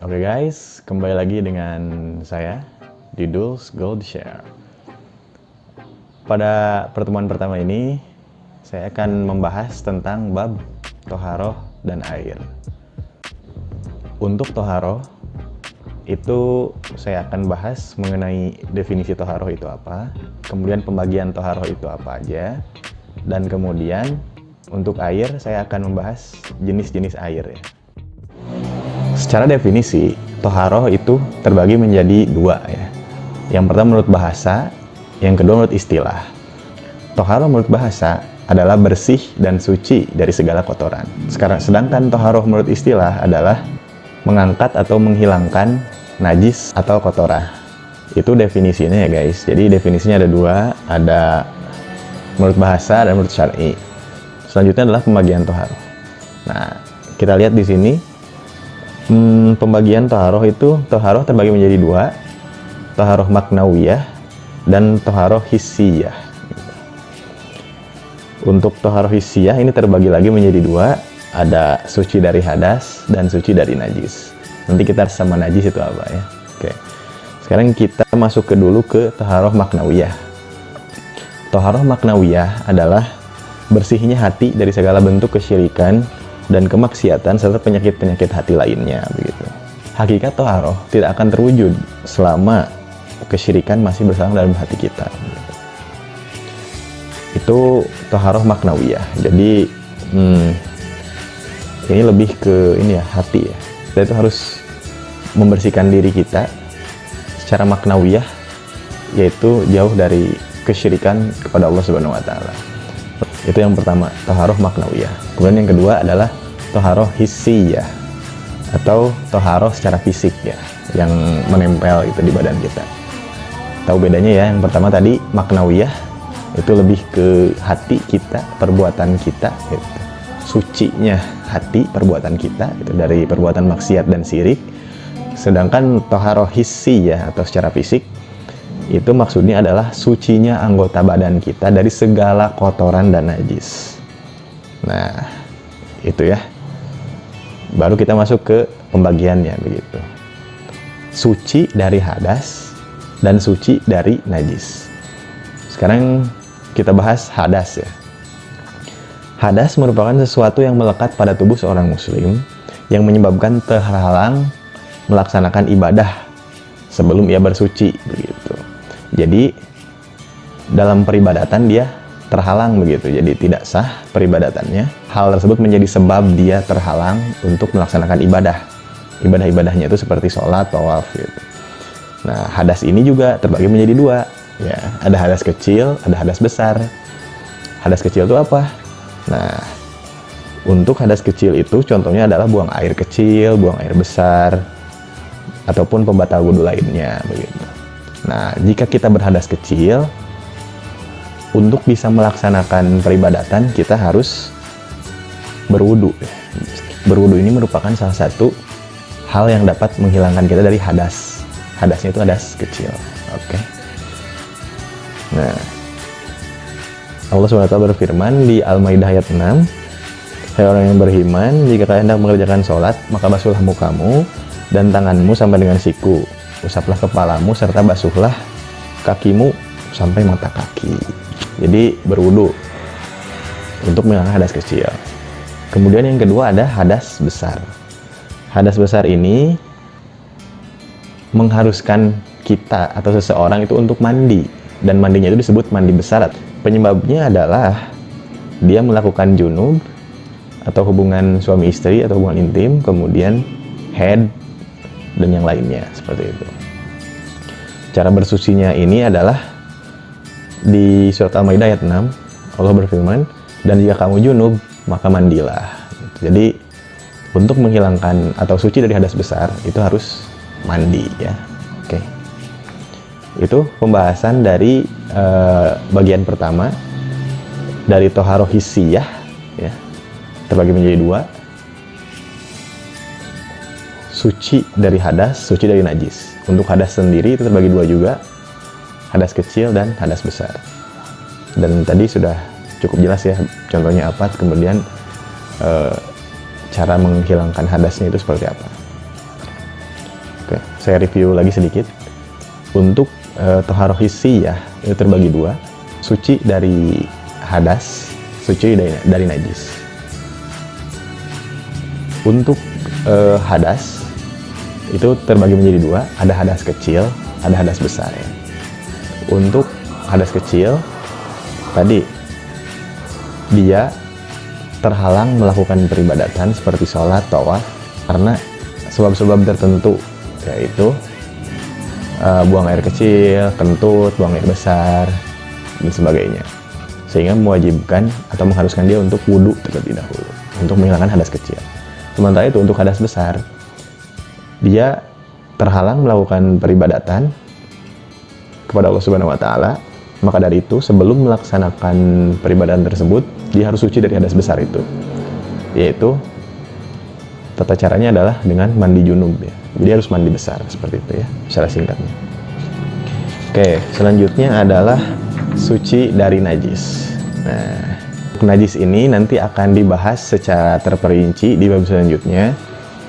Oke guys, kembali lagi dengan saya di Dul's Gold Share. Pada pertemuan pertama ini, saya akan membahas tentang bab toharoh dan air. Untuk toharoh, itu saya akan bahas mengenai definisi toharoh itu apa, kemudian pembagian toharoh itu apa aja, dan kemudian untuk air saya akan membahas jenis-jenis air ya. Secara definisi, toharoh itu terbagi menjadi dua ya. Yang pertama menurut bahasa, yang kedua menurut istilah. Toharoh menurut bahasa adalah bersih dan suci dari segala kotoran. Sedangkan toharoh menurut istilah adalah mengangkat atau menghilangkan najis atau kotoran. Itu definisinya ya guys. Jadi definisinya ada dua, ada menurut bahasa dan menurut syar'i. Selanjutnya adalah pembagian toharoh. Nah, kita lihat di sini. Pembagian toharoh itu, toharoh terbagi menjadi dua, toharoh maknawiyah dan toharoh hissiyah. Untuk toharoh hissiyah ini terbagi lagi menjadi dua, ada suci dari hadas dan suci dari najis. Nanti kita sama najis itu apa ya. Oke. Sekarang kita masuk dulu ke toharoh maknawiyah. Toharoh maknawiyah adalah bersihnya hati dari segala bentuk kesyirikan dan kemaksiatan serta penyakit-penyakit hati lainnya begitu. Hakikat toharoh tidak akan terwujud selama kesyirikan masih bersarang dalam hati kita. Begitu. Itu toharoh maknawiyah. Jadi ini lebih ke ini ya, hati ya. Kita itu harus membersihkan diri kita secara maknawiyah, yaitu jauh dari kesyirikan kepada Allah Subhanahu wa taala. Itu yang pertama, toharoh maknawiyah. Kemudian yang kedua adalah toharoh hissiyah atau toharoh secara fisik ya, yang menempel itu di badan kita. Tahu bedanya ya? Yang pertama tadi maknawiyah itu lebih ke hati kita, perbuatan kita gitu. Sucinya hati, perbuatan kita itu dari perbuatan maksiat dan syirik. Sedangkan toharoh hissiyah atau secara fisik itu maksudnya adalah sucinya anggota badan kita dari segala kotoran dan najis. Nah, itu ya. Baru kita masuk ke pembagiannya begitu. Suci dari hadas dan suci dari najis. Sekarang kita bahas hadas ya. Hadas merupakan sesuatu yang melekat pada tubuh seorang muslim yang menyebabkan terhalang melaksanakan ibadah sebelum ia bersuci begitu. Jadi dalam peribadatan dia terhalang begitu, jadi tidak sah peribadatannya. Hal tersebut menjadi sebab dia terhalang untuk melaksanakan ibadah-ibadahnya itu seperti sholat, tawaf gitu. Nah, hadas ini juga terbagi menjadi dua ya, ada hadas kecil, ada hadas besar. Hadas kecil itu apa? Nah, untuk hadas kecil itu contohnya adalah buang air kecil, buang air besar, ataupun pembatal wudhu lainnya begitu. Nah, jika kita berhadas kecil, untuk bisa melaksanakan peribadatan, kita harus berwudu. Berwudu ini merupakan salah satu hal yang dapat menghilangkan kita dari hadas. Hadasnya itu hadas kecil. Oke. Nah, Allah SWT berfirman di Al-Maidah ayat 6, "Hai orang yang beriman, jika kalian hendak mengerjakan sholat, maka basuhlah mukamu dan tanganmu sampai dengan siku. Usaplah kepalamu serta basuhlah kakimu sampai mata kaki." Jadi berwudu untuk menghilangkan hadas kecil. Kemudian yang kedua ada hadas besar. Hadas besar ini mengharuskan kita atau seseorang itu untuk mandi, dan mandinya itu disebut mandi besar. Penyebabnya adalah dia melakukan junub atau hubungan suami istri atau hubungan intim, kemudian haid dan yang lainnya seperti itu. Cara bersucinya ini adalah di surat Al-Maidah ayat 6, Allah berfirman, "Dan jika kamu junub, maka mandilah." Jadi untuk menghilangkan atau suci dari hadas besar itu harus mandi ya. Oke. Itu pembahasan dari bagian pertama dari toharoh hissiyah ya. Terbagi menjadi dua. Suci dari hadas, suci dari najis. Untuk hadas sendiri itu terbagi dua juga, hadas kecil dan hadas besar. Dan tadi sudah cukup jelas ya contohnya apa, kemudian cara menghilangkan hadasnya itu seperti apa. Oke, saya review lagi sedikit. Untuk toharoh hissiyah itu terbagi dua, suci dari hadas, suci dari najis. Untuk hadas itu terbagi menjadi dua, ada hadas kecil, ada hadas besar ya. Untuk hadas kecil tadi dia terhalang melakukan peribadatan seperti sholat, tawaf karena sebab-sebab tertentu, yaitu buang air kecil, kentut, buang air besar, dan sebagainya, sehingga mewajibkan atau mengharuskan dia untuk wudhu terlebih dahulu untuk menghilangkan hadas kecil. Sementara itu untuk hadas besar, dia terhalang melakukan peribadatan kepada Allah Subhanahu wa Ta'ala, maka dari itu sebelum melaksanakan peribadatan tersebut dia harus suci dari hadas besar itu, yaitu tata caranya adalah dengan mandi junub ya. Jadi harus mandi besar seperti itu ya, secara singkatnya. Oke, selanjutnya adalah suci dari najis. Nah, najis ini nanti akan dibahas secara terperinci di bab selanjutnya.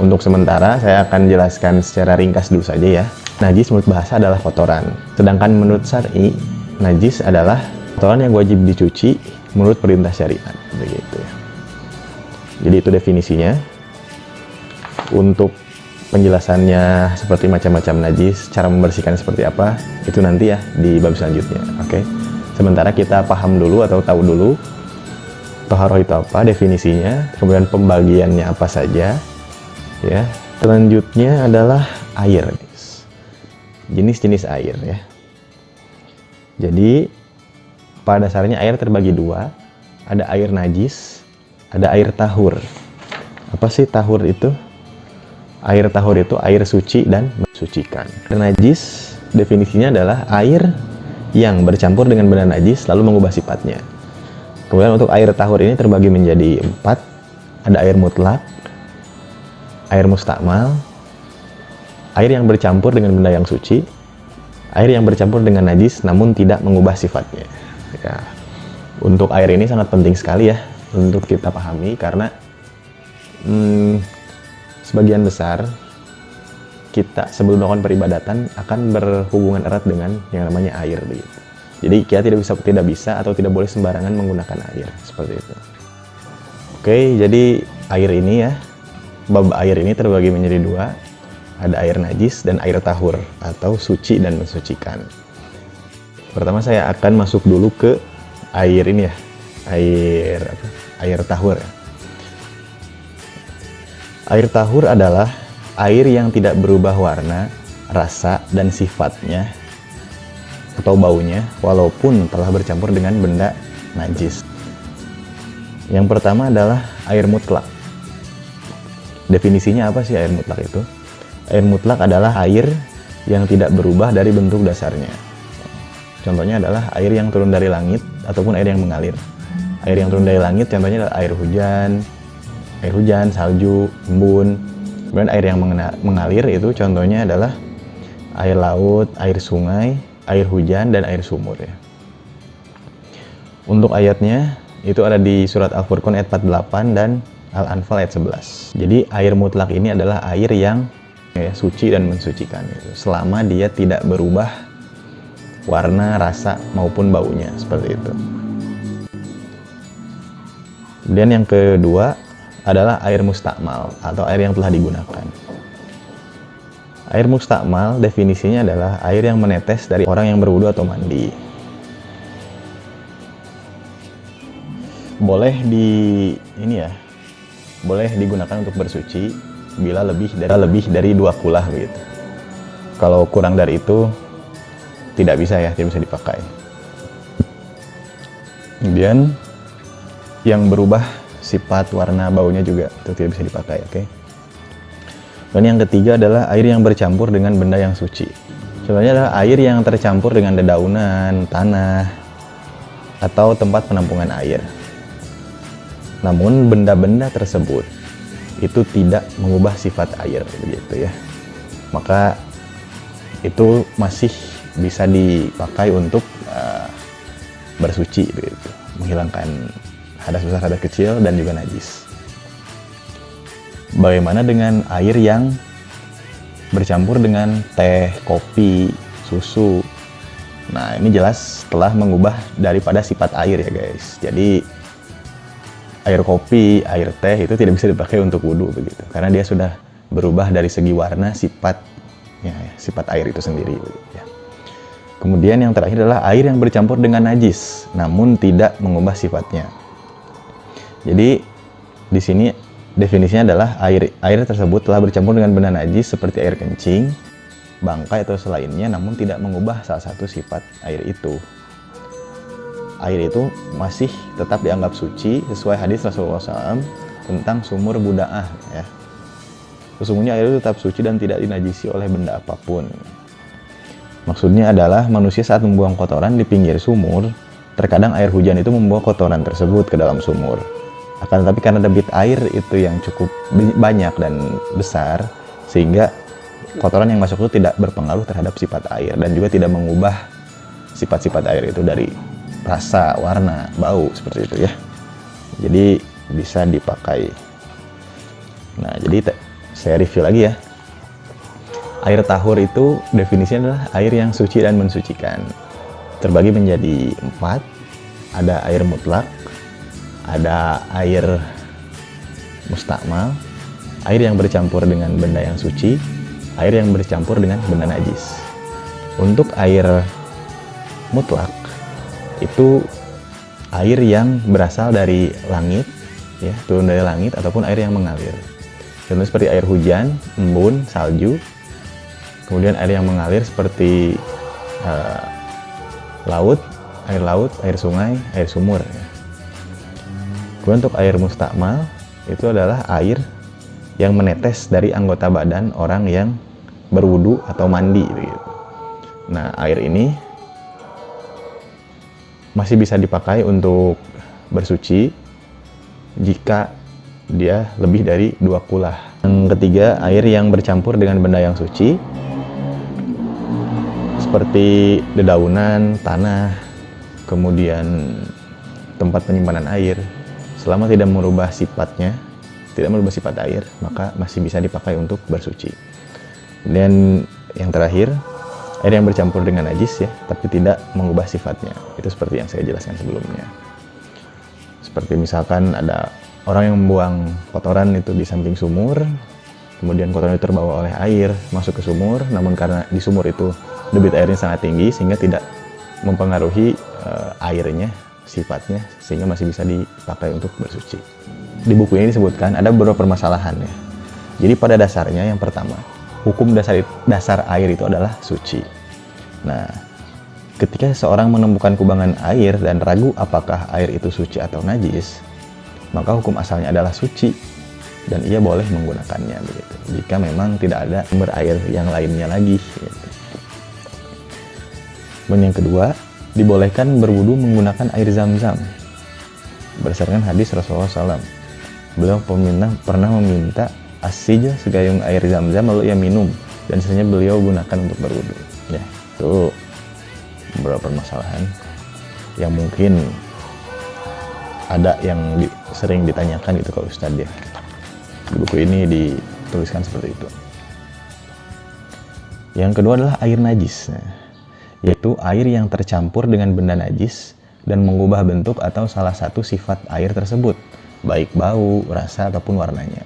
Untuk sementara saya akan jelaskan secara ringkas dulu saja ya. Najis menurut bahasa adalah kotoran. Sedangkan menurut syar'i, najis adalah kotoran yang wajib dicuci menurut perintah syariat, begitu ya. Jadi itu definisinya. Untuk penjelasannya seperti macam-macam najis, cara membersihkan seperti apa, itu nanti ya di bab selanjutnya. Oke. Sementara kita paham dulu atau tahu dulu toharoh itu apa, definisinya, kemudian pembagiannya apa saja ya. Selanjutnya adalah air, jenis-jenis air ya. Jadi pada dasarnya air terbagi dua, ada air najis, ada air tahur. Apa sih tahur itu? Air tahur itu air suci dan mensucikan. Air najis definisinya adalah air yang bercampur dengan benda najis lalu mengubah sifatnya. Kemudian untuk air tahur ini terbagi menjadi 4. Ada air mutlak, air mustakmal, air yang bercampur dengan benda yang suci, air yang bercampur dengan najis namun tidak mengubah sifatnya. Ya. Untuk air ini sangat penting sekali ya untuk kita pahami, karena sebagian besar kita sebelum melakukan peribadatan akan berhubungan erat dengan yang namanya air begitu. Jadi kita tidak bisa atau tidak boleh sembarangan menggunakan air seperti itu. Oke, jadi air ini ya, bab air ini terbagi menjadi dua, ada air najis dan air tahur atau suci dan mensucikan. Pertama saya akan masuk dulu ke air ini ya, air tahur ya. Air tahur adalah air yang tidak berubah warna, rasa, dan sifatnya atau baunya walaupun telah bercampur dengan benda najis. Yang pertama adalah air mutlak. Definisinya apa sih air mutlak itu? Air mutlak adalah air yang tidak berubah dari bentuk dasarnya. Contohnya adalah air yang turun dari langit ataupun air yang mengalir. Air yang turun dari langit contohnya adalah air hujan, salju, embun. Kemudian air yang mengalir itu contohnya adalah air laut, air sungai, air hujan, dan air sumur ya. Untuk ayatnya itu ada di surat Al-Furqan ayat 48 dan Al-Anfal ayat 11. Jadi air mutlak ini adalah air yang suci dan mensucikan gitu, selama dia tidak berubah warna, rasa, maupun baunya seperti itu. Kemudian yang kedua adalah air mustakmal atau air yang telah digunakan. Air mustakmal definisinya adalah air yang menetes dari orang yang berwudu atau mandi. Boleh digunakan untuk bersuci bila lebih dari 2 kulah begitu. Kalau kurang dari itu tidak bisa dipakai. Kemudian yang berubah sifat, warna, baunya juga itu tidak bisa dipakai, oke? Dan yang ketiga adalah air yang bercampur dengan benda yang suci. Contohnya adalah air yang tercampur dengan dedaunan, tanah, atau tempat penampungan air. Namun benda-benda tersebut itu tidak mengubah sifat air, begitu ya. Maka itu masih bisa dipakai untuk bersuci, begitu, menghilangkan hadas besar, hadas kecil, dan juga najis. Bagaimana dengan air yang bercampur dengan teh, kopi, susu. Nah, ini jelas telah mengubah daripada sifat air ya guys. Jadi air kopi, air teh itu tidak bisa dipakai untuk wudhu begitu, karena dia sudah berubah dari segi warna, sifat air itu sendiri begitu, ya. Kemudian yang terakhir adalah air yang bercampur dengan najis, namun tidak mengubah sifatnya. Jadi di sini definisinya adalah air tersebut telah bercampur dengan benda najis seperti air kencing, bangkai atau selainnya, namun tidak mengubah salah satu sifat air itu. Air itu masih tetap dianggap suci sesuai hadis Rasulullah SAW tentang sumur buda'ah, ya. Sesungguhnya air itu tetap suci dan tidak dinajisi oleh benda apapun. Maksudnya adalah manusia saat membuang kotoran di pinggir sumur, terkadang air hujan itu membawa kotoran tersebut ke dalam sumur. Akan tetapi karena debit air itu yang cukup banyak dan besar, sehingga kotoran yang masuk itu tidak berpengaruh terhadap sifat air dan juga tidak mengubah sifat-sifat air itu dari rasa, warna, bau, seperti itu ya. Jadi bisa dipakai. Nah, jadi saya review lagi ya. Air tahur itu definisinya adalah air yang suci dan mensucikan. Terbagi menjadi 4. Ada air mutlak, ada air mustakmal, air yang bercampur dengan benda yang suci, air yang bercampur dengan benda najis. Untuk air mutlak itu air yang berasal dari langit, ya, turun dari langit, ataupun air yang mengalir. Contohnya seperti air hujan, embun, salju. Kemudian air yang mengalir seperti laut, air sungai, air sumur, ya. Kemudian untuk air mustakmal itu adalah air yang menetes dari anggota badan orang yang berwudu atau mandi begitu. Nah, air ini masih bisa dipakai untuk bersuci jika dia lebih dari 2 kulah. Yang ketiga, air yang bercampur dengan benda yang suci seperti dedaunan, tanah, kemudian tempat penyimpanan air. Selama tidak merubah sifatnya, tidak merubah sifat air, maka masih bisa dipakai untuk bersuci. Dan yang terakhir, air yang bercampur dengan najis ya, tapi tidak mengubah sifatnya. Itu seperti yang saya jelaskan sebelumnya. Seperti misalkan ada orang yang membuang kotoran itu di samping sumur, kemudian kotoran itu terbawa oleh air masuk ke sumur, namun karena di sumur itu debit airnya sangat tinggi sehingga tidak mempengaruhi airnya, sifatnya, sehingga masih bisa dipakai untuk bersuci. Di buku ini disebutkan ada beberapa permasalahan ya. Jadi pada dasarnya yang pertama, hukum dasar air itu adalah suci. Nah, ketika seseorang menemukan kubangan air dan ragu apakah air itu suci atau najis, maka hukum asalnya adalah suci dan ia boleh menggunakannya begitu. Jika memang tidak ada sumber air yang lainnya lagi. Gitu. Dan yang kedua, dibolehkan berwudu menggunakan air zam-zam. Berdasarkan hadis Rasulullah SAW, beliau pernah meminta asij segayung air zam-zam lalu ia minum dan sisanya beliau gunakan untuk berwudu. Ya, itu beberapa permasalahan yang mungkin ada yang sering ditanyakan itu ke Ustadz ya. Di buku ini dituliskan seperti itu. Yang kedua adalah air najis, yaitu air yang tercampur dengan benda najis dan mengubah bentuk atau salah satu sifat air tersebut, baik bau, rasa ataupun warnanya.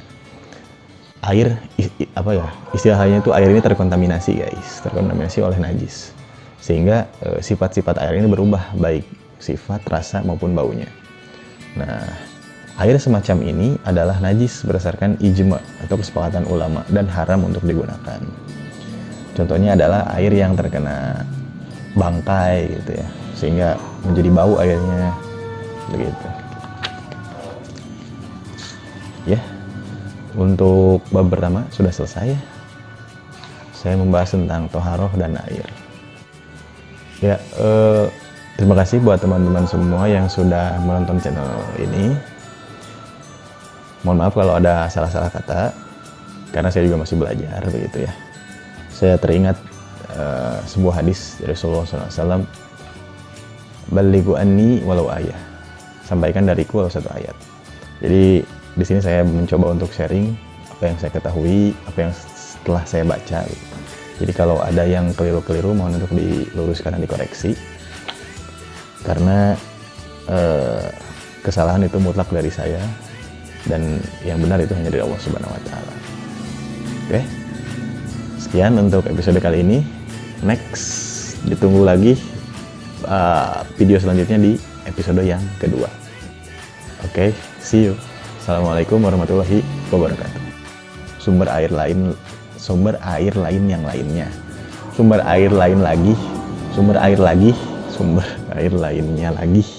Air istilahnya itu air ini terkontaminasi guys, terkontaminasi oleh najis, sehingga sifat-sifat air ini berubah baik sifat, rasa maupun baunya. Nah, air semacam ini adalah najis berdasarkan ijma atau kesepakatan ulama dan haram untuk digunakan. Contohnya adalah air yang terkena bangkai gitu ya, sehingga menjadi bau airnya begitu. Ya, untuk bab pertama sudah selesai. Saya membahas tentang toharoh dan air. Ya, terima kasih buat teman-teman semua yang sudah menonton channel ini. Mohon maaf kalau ada salah-salah kata, karena saya juga masih belajar begitu ya. Saya teringat sebuah hadis dari Rasulullah SAW, balighu anni walau ayah, sampaikan dariku walau satu ayat. Jadi di sini saya mencoba untuk sharing apa yang saya ketahui, apa yang setelah saya baca. Jadi kalau ada yang keliru-keliru mohon untuk diluruskan dan dikoreksi, karena kesalahan itu mutlak dari saya dan yang benar itu hanya dari Allah Subhanahu wa taala. Oke. Sekian untuk episode kali ini. Next ditunggu lagi video selanjutnya di episode yang kedua. Oke, see you. Assalamualaikum warahmatullahi wabarakatuh. Sumber air lain yang lainnya. Sumber air lainnya lagi.